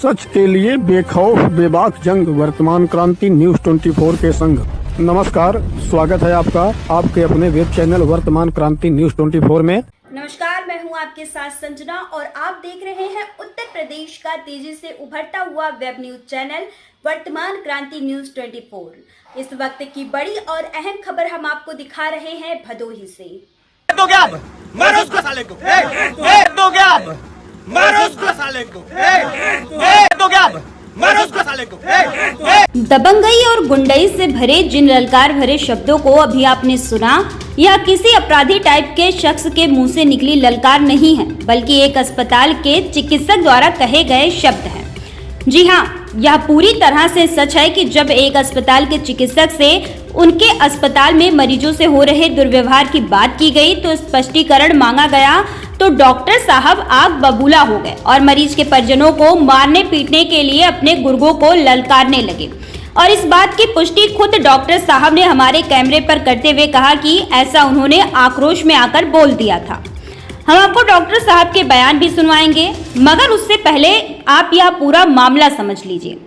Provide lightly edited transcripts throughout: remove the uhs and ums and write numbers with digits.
नमस्कार, मैं हूं आपके साथ संजना और आप देख रहे हैं उत्तर प्रदेश का तेजी से उभरता हुआ वेब न्यूज चैनल वर्तमान क्रांति न्यूज 24। इस वक्त की बड़ी और अहम खबर हम आपको दिखा रहे हैं भदोही से। दो क्या आप? मारो उसको साले को। दो क्या आप? मारो उसको साले को। दो क्या आप? मारो उसको साले को। दबंगई और गुंडई से भरे जिन ललकार भरे शब्दों को अभी आपने सुना, यह किसी अपराधी टाइप के शख्स के मुंह से निकली ललकार नहीं है, बल्कि एक अस्पताल के चिकित्सक द्वारा कहे गए शब्द हैं। जी हाँ, यह पूरी तरह से सच है कि जब एक अस्पताल के चिकित्सक से उनके अस्पताल में मरीजों से हो रहे दुर्व्यवहार की बात की गई तो स्पष्टीकरण मांगा गया, तो डॉक्टर साहब आग बबूला हो गए और मरीज के परिजनों को मारने पीटने के लिए अपने गुर्गों को ललकारने लगे। और इस बात की पुष्टि खुद डॉक्टर साहब ने हमारे कैमरे पर करते हुए कहा कि ऐसा उन्होंने आक्रोश में आकर बोल दिया था। हम आपको डॉक्टर साहब के बयान भी सुनवाएंगे, मगर उससे पहले आप यह पूरा मामला समझ लीजिए।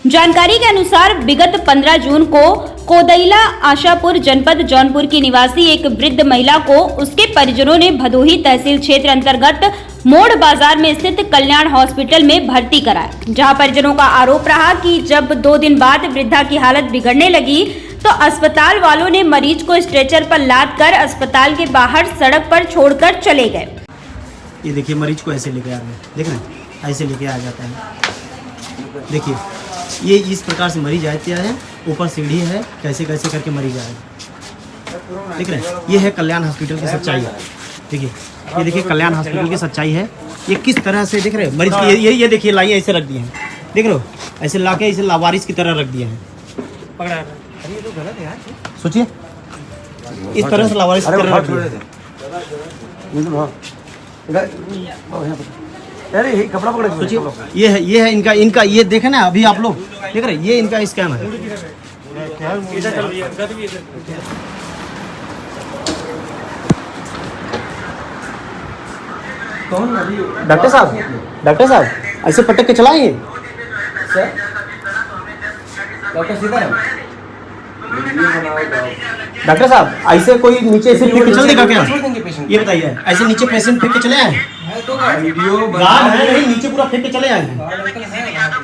जानकारी के अनुसार विगत 15 जून को कोदैला आशापुर जनपद जौनपुर की निवासी एक वृद्ध महिला को उसके परिजनों ने भदोही तहसील क्षेत्र अंतर्गत मोड़ बाजार में स्थित कल्याण हॉस्पिटल में भर्ती कराया, जहां परिजनों का आरोप रहा कि जब 2 दिन बाद वृद्धा की हालत बिगड़ने लगी तो अस्पताल वालों ने मरीज को स्ट्रेचर पर लाद कर अस्पताल के बाहर सड़क पर छोड़कर चले गए। ये देखिए, मरीज को ऐसे लेके आ रहे हैं, देख रहे हैं, ऐसे लेके आ जाता है। देखिए, ये इस प्रकार से मरीज आते हैं, ऊपर सीढ़ी है, कैसे कैसे करके मरीज आए, देख रहे हैं। ये है कल्याण हॉस्पिटल की सच्चाई। देखिए, ये देखिए कल्याण हॉस्पिटल की सच्चाई है। ये किस तरह से देख रहे हैं मरीज की, ये देखिए लाइए ऐसे रख दिए हैं, देख रहे हो, ऐसे लाके ऐसे लावारिस की तरह रख दिए हैं। पकड़ा है, ये तो गलत है यार, सोचिए इस तरह से लावारिस की तरह रख दिए। अरे कपड़ा पकड़ सोचिए, ये है इनका ये देखे ना, अभी आप लोग देख रहे हैं, ये इनका स्कैम है। डॉक्टर साहब ऐसे पटक के चलाएंगे सर। डॉक्टर सीताराम, डॉक्टर साहब ऐसे कोई नीचे ऐसे फेंक के चल देगा क्या? पेशेंट ये बताइए, ऐसे नीचे पेशेंट फेंक के चले आए? वीडियो नहीं, नीचे पूरा फेंक के चले आए हैं।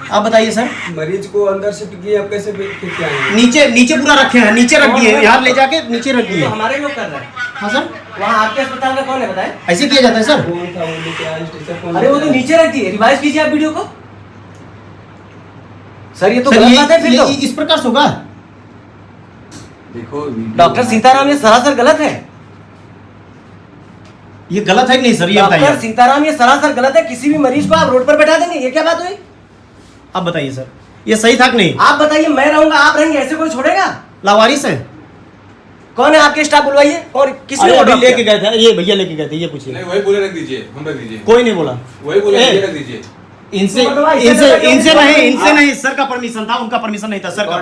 आप बताइए सर, मरीज को अंदर शिफ्ट किए, अब कैसे फेंक के आए? नीचे पूरा रखे हैं, नीचे रख दिए, यहाँ ले जाके नीचे रख दिए। हमारे लोग कर रहे हैं। हाँ सर, वहाँ आपके अस्पताल का कौन है बताए? ऐसे किया जाता है सर। कौन था वो लेके आया स्ट्रेचर कौन? अरे वो तो नीचे रख दिए, रिवाइज कीजिए आप वीडियो को। सर ये तो गलत बात है फिर तो। इस प्रकार से होगा? देखो डॉक्टर सीताराम, ये सरासर गलत है। ये गलत है कि नहीं सर, ये बताइए। डॉक्टर सीताराम, ये सरासर गलत है। किसी भी मरीज को आप रोड पर बैठा देंगे, ये क्या बात हुई? आप बताइए सर, ये सही था कि नहीं? आप बताइए, मैं रहूंगा आप रहेंगे, ऐसे कोई छोड़ेगा? लावारिस है? कौन है आपके स्टाफ, बुलवाइए। और किसी ने अभी लेके गए थे, ये भैया लेके गए थे, ये पूछिए। नहीं, वही बोले रख दीजिए, हम रख दीजिए। कोई नहीं बोला, वही बोले रख दीजिए। इनसे नहीं, सर का परमिशन था, उनका परमिशन नहीं था सर का,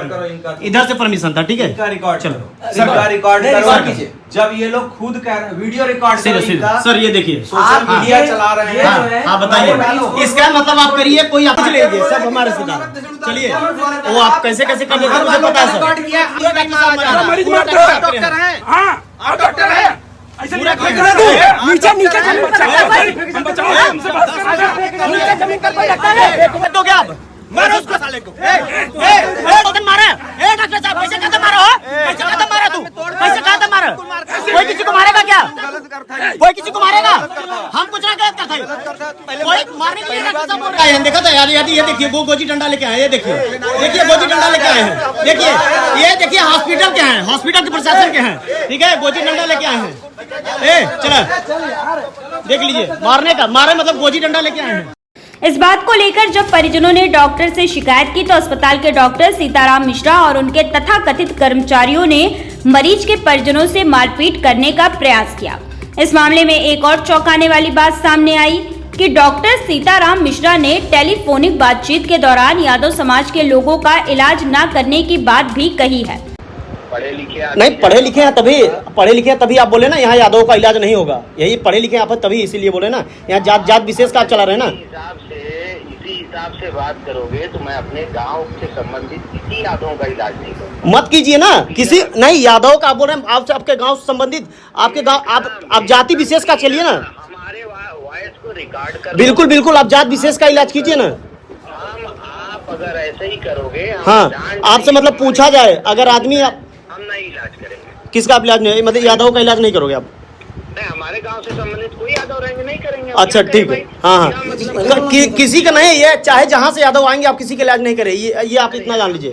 इधर से परमिशन था। ठीक है, इनका रिकॉर्ड चलो सर का रिकॉर्ड रिकॉर्ड कीजिए। जब ये लोग खुद कह रहे हैं, वीडियो रिकॉर्ड सर, ये देखिए सोशल मीडिया चला रहे हैं। हाँ बताइए, इसका मतलब आप करिए, कोई आप लीजिए, सब हमारे रिश्तेदार। चलिए, वो आप कैसे कैसे कर देते हैं मुझे पता है सर। डॉक्टर है नीचे दो क्या आप? मारो उसको साले को। मारा डॉक्टर साहब, कैसे कहते मारो? कैसे कहते मारा तू? कैसे कहते मारा? कोई किसी को मारेगा क्या? कोई किसी को मारेगा? हम कुछ ना गलत करते हैं, कोई मारने के लिए डॉक्टर साहब बोल रहा है। देखा था यार, ये देखिए वो गोजी डंडा लेके आए, ये देखिए गोजी डंडा लेके आए हैं। देखिए, ये देखिए हॉस्पिटल के हैं, हॉस्पिटल के प्रशासन के हैं, ठीक है, गोजी डंडा लेके आए हैं। चला देख लीजिए, मारे मतलब गोजी डंडा लेके आए हैं। इस बात को लेकर जब परिजनों ने डॉक्टर से शिकायत की तो अस्पताल के डॉक्टर सीताराम मिश्रा और उनके तथाकथित कर्मचारियों ने मरीज के परिजनों से मारपीट करने का प्रयास किया। इस मामले में एक और चौंकाने वाली बात सामने आई कि डॉक्टर सीताराम मिश्रा ने टेलीफोनिक बातचीत के दौरान यादव समाज के लोगों का इलाज न करने की बात भी कही है। नहीं, पढ़े लिखे हैं तभी आप बोले ना यहाँ यादव का इलाज नहीं होगा। यही पढ़े लिखे आप तभी इसीलिए बोले ना, यहाँ जात विशेष का आप चला रहे हैं ना। हिसाब से बात करोगे तो मैं अपने गांव से संबंधित किसी यादवों का इलाज नहीं करूँगा। मत कीजिए ना किसी नहीं यादव का आप बोल रहे हैं, आपसे आपके गांव से संबंधित आपके गांव आप जाति विशेष का चलिए ना। हमारे वॉइस को रिकॉर्ड कर बिल्कुल बिल्कुल, आप जात विशेष का इलाज कीजिए ना। आप अगर ऐसे ही करोगे हाँ, आपसे मतलब पूछा जाए अगर आदमी हम नहीं इलाज करेंगे। किसका आप इलाज नहीं, मतलब यादव का इलाज नहीं करोगे आप? नहीं, हमारे गांव से संबंधित कोई यादव रहेंगे नहीं करेंगे। अच्छा ठीक है, हाँ हाँ, किसी का नहीं, ये चाहे जहाँ से यादव आएंगे आप किसी का इलाज नहीं करें, ये आप इतना जान लीजिए।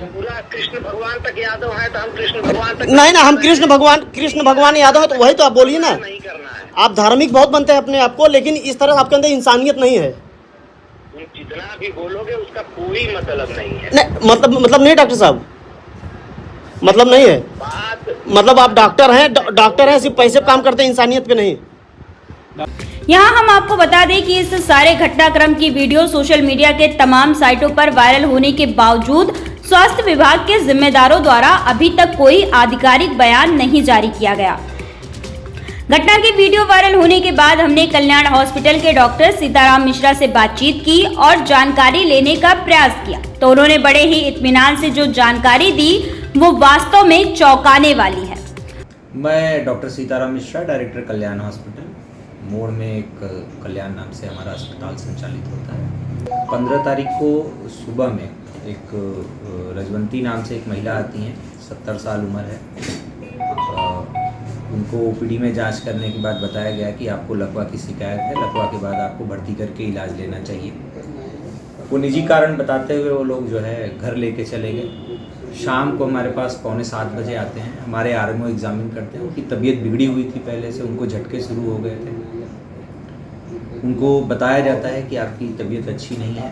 पूरा कृष्ण भगवान तक यादव है तो हम कृष्ण भगवान तक नहीं ना, हम कृष्ण भगवान यादव है तो वही तो आप बोलिए ना। नहीं करना है। आप धार्मिक बहुत बनते हैं अपने आप को, लेकिन इस तरह आपके अंदर इंसानियत नहीं है। जितना भी बोलोगे उसका कोई मतलब नहीं है। नहीं मतलब नहीं डॉक्टर साहब, मतलब नहीं है। मतलब आप डॉक्टर हैं सिर्फ पैसे पे काम करते हैं, इंसानियत पे नहीं। यहाँ हम आपको बता दें कि इस सारे घटनाक्रम की वीडियो सोशल मीडिया के तमाम साइटों पर वायरल होने के बावजूद स्वास्थ्य विभाग के जिम्मेदारों द्वारा अभी तक कोई आधिकारिक बयान नहीं जारी किया गया। घटना की वीडियो वायरल होने के बाद हमने कल्याण हॉस्पिटल के डॉक्टर सीताराम मिश्रा से बातचीत की और जानकारी लेने का प्रयास किया, तो उन्होंने बड़े ही इत्मीनान से जो जानकारी दी वो वास्तव में चौंकाने वाली है। मैं डॉक्टर सीताराम मिश्रा, डायरेक्टर कल्याण हॉस्पिटल, मोड़ में एक कल्याण नाम से हमारा अस्पताल संचालित होता है। 15 तारीख को सुबह में एक रजवंती नाम से एक महिला आती हैं, 70 साल उम्र है। उनको ओपीडी में जांच करने के बाद बताया गया कि आपको लकवा की शिकायत है, लकवा के बाद आपको भर्ती करके इलाज लेना चाहिए। वो निजी कारण बताते हुए वो लोग जो है घर लेके चले गए। शाम को हमारे पास 6:45 बजे आते हैं, हमारे आरएमओ एग्जामिन करते हैं। उनकी तबीयत बिगड़ी हुई थी पहले से, उनको झटके शुरू हो गए थे। उनको बताया जाता है कि आपकी तबीयत अच्छी नहीं है।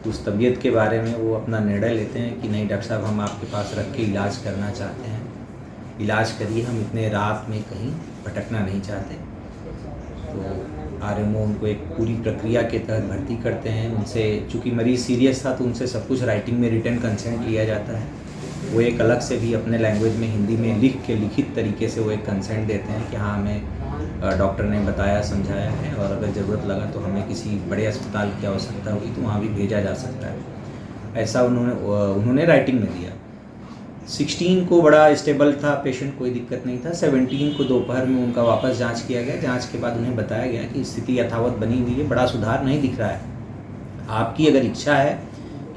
उस तबीयत के बारे में वो अपना निर्णय लेते हैं कि नहीं डॉक्टर साहब, हम आपके पास रख के इलाज करना चाहते हैं, इलाज करिए, हम इतने रात में कहीं भटकना नहीं चाहते। तो आरएमओ उनको एक पूरी प्रक्रिया के तहत भर्ती करते हैं। उनसे चूँकि मरीज़ सीरियस था तो उनसे सब कुछ राइटिंग में रिटन कंसेंट लिया जाता है। वो एक अलग से भी अपने लैंग्वेज में हिंदी में लिख के लिखित तरीके से वो एक कंसेंट देते हैं कि हाँ हमें डॉक्टर ने बताया समझाया है और अगर ज़रूरत लगा तो हमें किसी बड़े अस्पताल की आवश्यकता होगी तो वहाँ भी भेजा जा सकता है। ऐसा उन्होंने राइटिंग में दिया। 16 को बड़ा स्टेबल था पेशेंट, कोई दिक्कत नहीं था। 17 को दोपहर में उनका वापस जांच किया गया। जांच के बाद उन्हें बताया गया कि स्थिति यथावत बनी हुई है, बड़ा सुधार नहीं दिख रहा है। आपकी अगर इच्छा है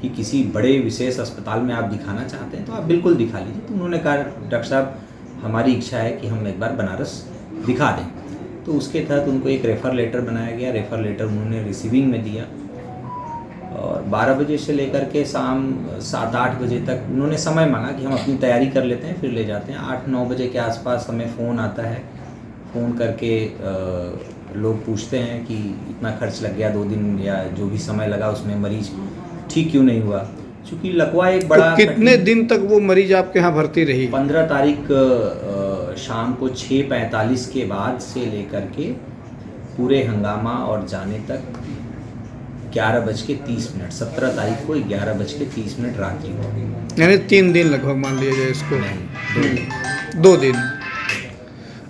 कि किसी बड़े विशेष अस्पताल में आप दिखाना चाहते हैं तो आप बिल्कुल दिखा लीजिए। तो उन्होंने कहा डॉक्टर साहब हमारी इच्छा है कि हम एक बार बनारस दिखा दें। तो उसके तहत उनको एक रेफ़र लेटर बनाया गया। रेफ़र लेटर उन्होंने रिसीविंग में दिया और 12 बजे से लेकर के शाम 7-8 बजे तक उन्होंने समय मांगा कि हम अपनी तैयारी कर लेते हैं फिर ले जाते हैं। 8-9 बजे के आसपास हमें फ़ोन आता है। फ़ोन करके लोग पूछते हैं कि इतना खर्च लग गया 2 दिन या जो भी समय लगा उसमें मरीज़ ठीक क्यों नहीं हुआ। चूँकि लकवा एक बड़ा तो कितने दिन तक वो मरीज आपके यहाँ भर्ती रही? 15 तारीख शाम को 6:45 के बाद से लेकर के पूरे हंगामा और जाने तक 11:30। 17 तारीख को 11:30 रात्रि को, यानी 3 दिन लगभग मान लिया जाए इसको। नहीं 2 दिन।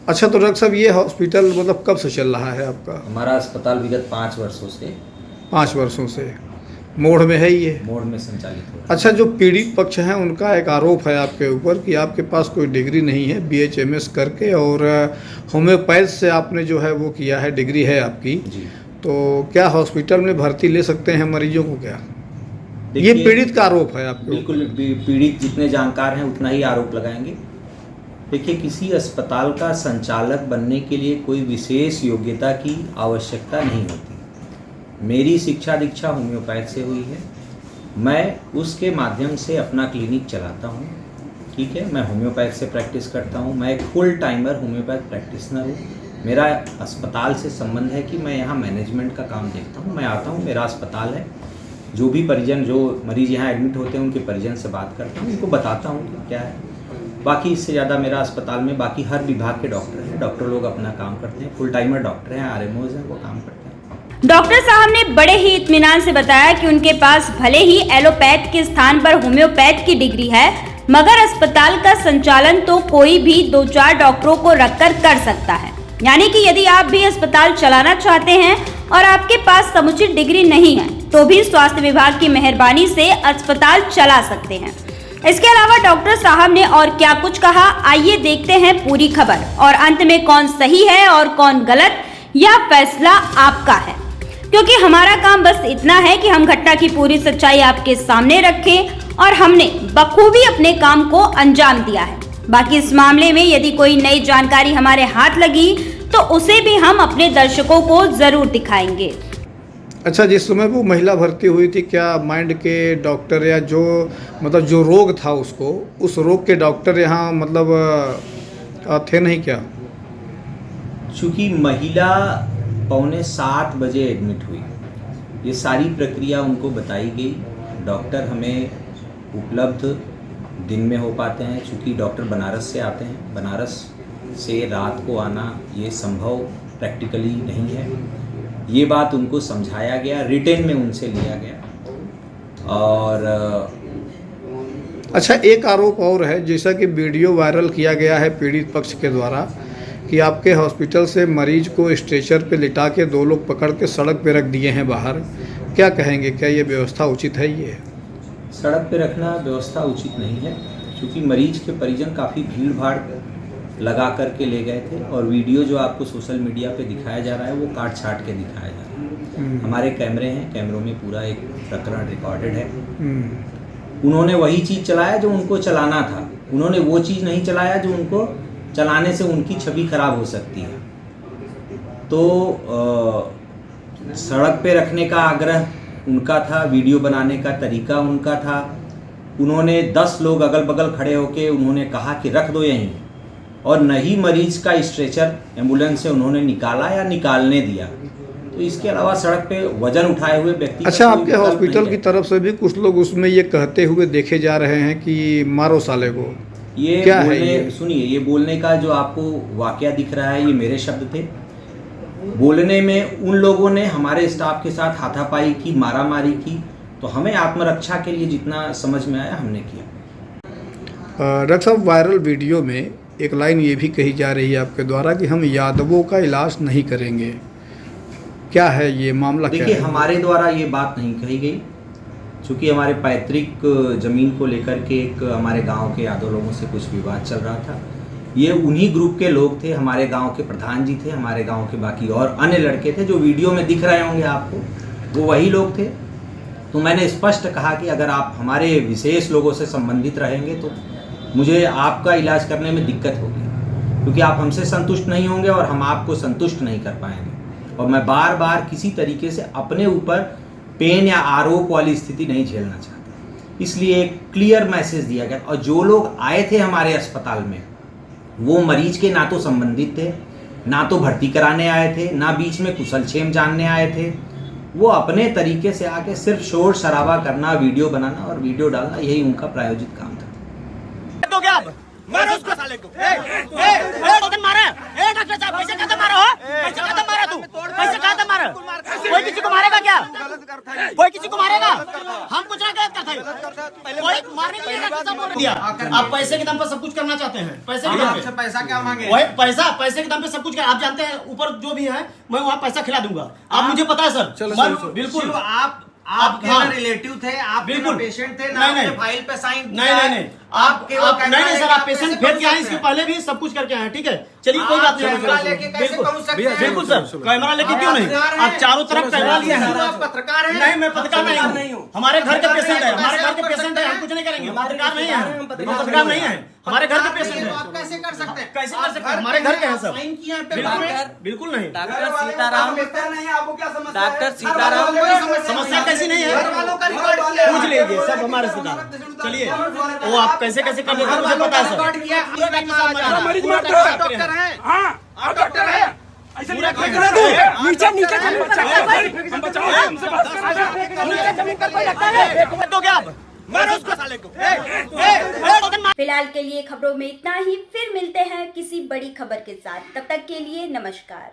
अच्छा, तो डॉक्टर साहब ये हॉस्पिटल मतलब कब से चल रहा है आपका? हमारा अस्पताल विगत 5 वर्षों से 5 वर्षों से मोड़ में है ये। मोड़ में संचालित हो रहा है। अच्छा, जो पीड़ित पक्ष है उनका एक आरोप है आपके ऊपर कि आपके पास कोई डिग्री नहीं है, BHMS करके, और होम्योपैथ से आपने जो है वो किया है, डिग्री है आपकी जी। तो क्या हॉस्पिटल में भर्ती ले सकते हैं मरीजों को क्या? ये देखिए, पीड़ित का आरोप है आपके ऊपर। बिल्कुल पीड़ित जितने जानकार हैं उतना ही आरोप लगाएंगे। देखिए, किसी अस्पताल का संचालक बनने के लिए कोई विशेष योग्यता की आवश्यकता नहीं होती। मेरी शिक्षा दीक्षा होम्योपैथ से हुई है। मैं उसके माध्यम से अपना क्लिनिक चलाता हूँ, ठीक है। मैं होम्योपैथ से प्रैक्टिस करता हूँ। मैं एक फुल टाइमर होम्योपैथ प्रैक्टिशनर हूँ। मेरा अस्पताल से संबंध है कि मैं यहाँ मैनेजमेंट का काम देखता हूँ। मैं आता हूँ, मेरा अस्पताल है, जो भी परिजन, जो मरीज़ यहाँ एडमिट होते हैं उनके परिजन से बात करता हूँ, उनको बताता हूँ कि क्या है। बाकी इससे ज़्यादा मेरा अस्पताल में बाकी हर विभाग के डॉक्टर हैं। डॉक्टर लोग अपना काम करते हैं, फुल टाइमर डॉक्टर हैं, RMOs हैं, वो काम करते हैं। डॉक्टर साहब ने बड़े ही इत्मीनान से बताया कि उनके पास भले ही एलोपैथ के स्थान पर होम्योपैथ की डिग्री है, मगर अस्पताल का संचालन तो कोई भी 2-4 डॉक्टरों को रखकर कर सकता है। यानी कि यदि आप भी अस्पताल चलाना चाहते हैं और आपके पास समुचित डिग्री नहीं है तो भी स्वास्थ्य विभाग की मेहरबानी से अस्पताल चला सकते हैं। इसके अलावा डॉक्टर साहब ने और क्या कुछ कहा, आइए देखते हैं पूरी खबर और अंत में कौन सही है और कौन गलत, यह फैसला आपका है, क्योंकि हमारा काम बस इतना है कि हम घटना की पूरी सच्चाई आपके सामने रखें और हमने बखूबी अपने काम को अंजाम दिया है। बाकी इस मामले में यदि कोई नई जानकारी हमारे हाथ लगी तो उसे भी हम अपने दर्शकों को जरूर दिखाएंगे। अच्छा, जिस समय वो महिला भर्ती हुई थी, क्या माइंड के डॉक्टर या जो मतलब जो रोग था उसको, उस रोग के डॉक्टर यहाँ मतलब थे नहीं क्या? चूँकि महिला 6:45 बजे एडमिट हुई, ये सारी प्रक्रिया उनको बताई गई। डॉक्टर हमें उपलब्ध दिन में हो पाते हैं, चूँकि डॉक्टर बनारस से आते हैं, बनारस से रात को आना ये संभव प्रैक्टिकली नहीं है। ये बात उनको समझाया गया, रिटेन में उनसे लिया गया। और अच्छा, एक आरोप और है, जैसा कि वीडियो वायरल किया गया है पीड़ित पक्ष के द्वारा कि आपके हॉस्पिटल से मरीज को स्ट्रेचर पे लिटा के 2 लोग पकड़ के सड़क पे रख दिए हैं बाहर। क्या कहेंगे, क्या ये व्यवस्था उचित है? ये सड़क पे रखना व्यवस्था उचित नहीं है, क्योंकि मरीज के परिजन काफ़ी भीड़ भाड़ लगा करके ले गए थे और वीडियो जो आपको सोशल मीडिया पे दिखाया जा रहा है वो काट छाट के दिखाया जा रहा है। हमारे कैमरे हैं, कैमरों में पूरा एक प्रकरण रिकॉर्डेड है। उन्होंने वही चीज़ चलाया जो उनको चलाना था, उन्होंने वो चीज़ नहीं चलाया जो उनको चलाने से उनकी छवि खराब हो सकती है। तो सड़क पे रखने का आग्रह उनका था, वीडियो बनाने का तरीका उनका था। उन्होंने 10 लोग अगल बगल खड़े होके उन्होंने कहा कि रख दो यहीं, और नहीं मरीज का स्ट्रेचर एम्बुलेंस से उन्होंने निकाला या निकालने दिया। तो इसके अलावा सड़क पे वजन उठाए हुए व्यक्ति। अच्छा, आपके हॉस्पिटल की तरफ से भी कुछ लोग उसमें ये कहते हुए देखे जा रहे हैं कि मारो साले को, ये क्या है ये? सुनिए, ये बोलने का जो आपको वाकया दिख रहा है ये मेरे शब्द थे। बोलने में उन लोगों ने हमारे स्टाफ के साथ हाथापाई की, मारामारी की, तो हमें आत्मरक्षा के लिए जितना समझ में आया हमने किया। डॉक्टर साहब, वायरल वीडियो में एक लाइन ये भी कही जा रही है आपके द्वारा कि हम यादवों का इलाज नहीं करेंगे। क्या है ये मामला? देखिए, हमारे द्वारा ये बात नहीं कही गई, चूँकि हमारे पैतृक ज़मीन को लेकर के एक हमारे गांव के यादव लोगों से कुछ विवाद चल रहा था। ये उन्हीं ग्रुप के लोग थे, हमारे गांव के प्रधान जी थे, हमारे गांव के बाकी और अन्य लड़के थे जो वीडियो में दिख रहे होंगे आपको, वो वही लोग थे। तो मैंने स्पष्ट कहा कि अगर आप हमारे विशेष लोगों से संबंधित रहेंगे तो मुझे आपका इलाज करने में दिक्कत होगी, क्योंकि आप हमसे संतुष्ट नहीं होंगे और हम आपको संतुष्ट नहीं कर पाएंगे। और मैं बार बार किसी तरीके से अपने ऊपर पेन या आरोप वाली स्थिति नहीं झेलना चाहता, इसलिए एक क्लियर मैसेज दिया गया। और जो लोग आए थे हमारे अस्पताल में वो मरीज के ना तो संबंधित थे, ना तो भर्ती कराने आए थे, ना बीच में कुशलक्षेम जानने आए थे। वो अपने तरीके से आके सिर्फ शोर शराबा करना, वीडियो बनाना और वीडियो डालना, यही उनका प्रायोजित काम था। तो क्या मारो उसको साले को। मारा डॉक्टर साहब, पैसे खाता मारा हो, पैसे खाता मारा तू, पैसे खाता मारा। कोई किसी को मारेगा क्या? कोई किसी को मारेगा? हम कुछ ना गलत करते हैं, कोई मारने के लिए डॉक्टर साहब बोल दिया। आप पैसे के दम पर सब कुछ करना चाहते हैं, पैसे के दम पे। पैसा क्या मांगे? वही पैसे के दम पे सब कुछ। आप जानते हैं ऊपर जो भी है मैं वहाँ पैसा खिला दूंगा, आप मुझे पता है सर। बिल्कुल, आप रिलेटिव थे, आप बिल्कुल पेशेंट थे, नहीं फाइल पे साइन नहीं आप नहीं सर, आप पेशेंट भेज के आए, इसके पहले भी सब कुछ करके आए। ठीक है, चलिए कोई बात नहीं। बिल्कुल सर, कैमरा लेके क्यों नहीं? आप चारों तरफ कैमरा लिए हैं। पत्रकार है? नहीं, मैं पत्रकार नहीं हूँ। हमारे घर के पेशेंट है, हमारे घर के पेशेंट है, हम कुछ नहीं करेंगे। पत्रकार नहीं है, पत्रकार नहीं है, हमारे घर के पेशेंट है। आप कैसे कर सकते हैं? कैसे कर सकते हैं? हमारे घर के हैं सब। बिल्कुल नहीं। डॉक्टर सीताराम नहीं, आपको क्या समस्या? डॉक्टर सीताराम, समस्या कैसी नहीं है, पूछ लीजिए, सब हमारे रिश्तेदार। चलिए, वो आप कैसे कैसे कर लेते हैं मुझे पता है सर। मरीज डॉक्टर है, हाँ डॉक्टर है। नीचे नीचे हम बचाओ, हमसे बात तो क्या मारो उसको साले को। फिलहाल के लिए खबरों में इतना ही, फिर मिलते हैं किसी बड़ी खबर के साथ। तब तक के लिए नमस्कार।